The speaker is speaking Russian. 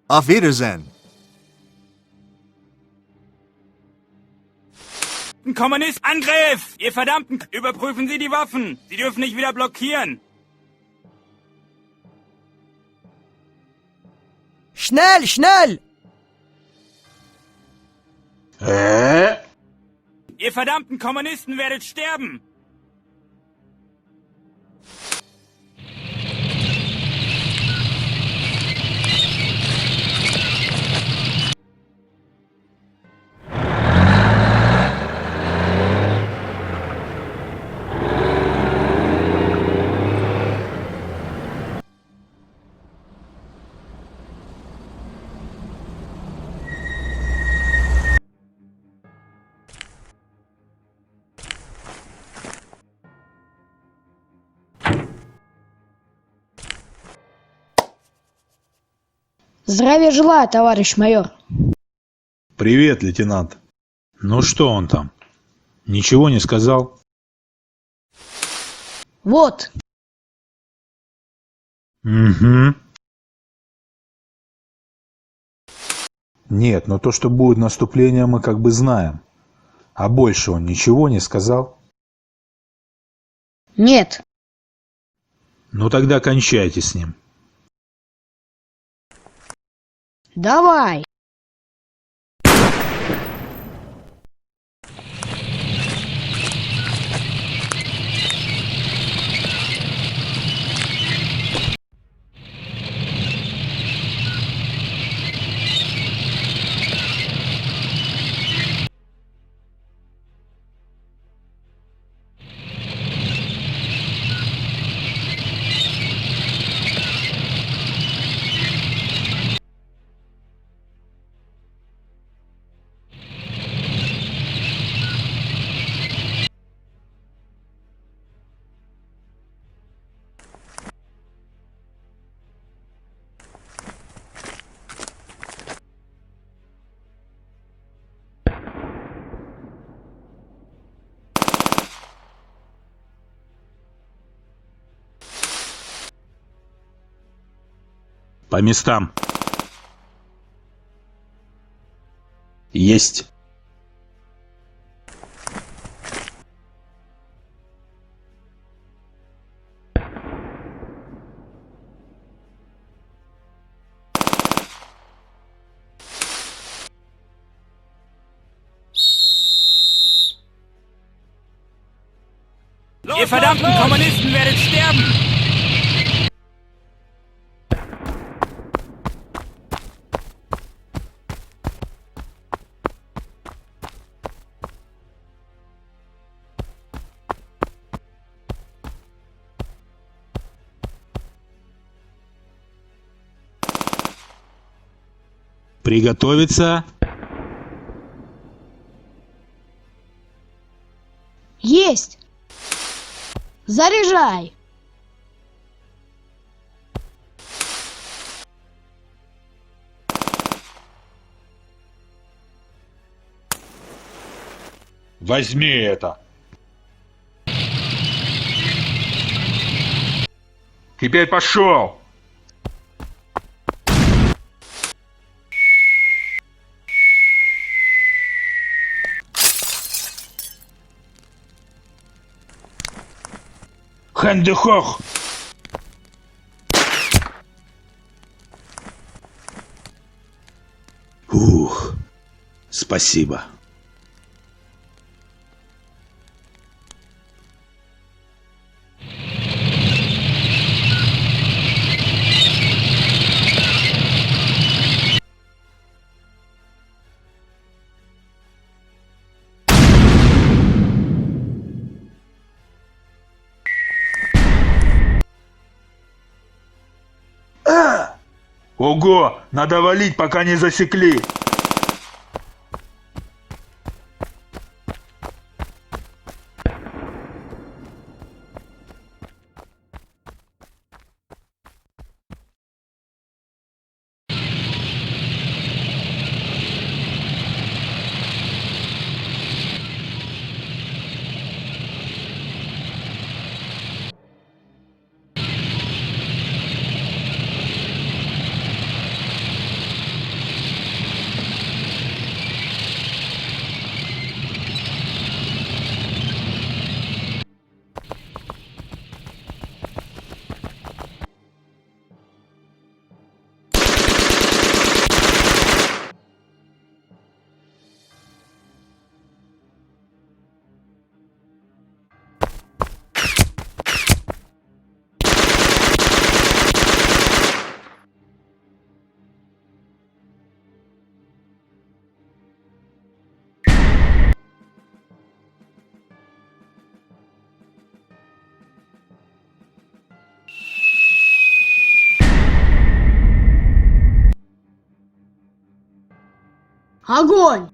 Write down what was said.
Auf Wiedersehen. Kommunist, Angriff! Ihr verdammten, überprüfen Sie die Waffen. Sie dürfen nicht wieder blockieren. Schnell, schnell! Ihr verdammten Kommunisten werdet sterben. Здравия желаю, товарищ майор. Привет, лейтенант. Ну что он там? Ничего не сказал? Вот, Угу. Нет, но то, что будет наступление, мы как бы знаем. А больше он ничего не сказал? нет. Ну тогда кончайте с ним. Давай. По местам. Есть. Ihr verdammten Kommunisten werdet sterben. Приготовиться. Есть. Заряжай. Возьми это. Теперь пошел. Хандехох. Ух, спасибо. Ого, надо валить, пока не засекли. Огонь!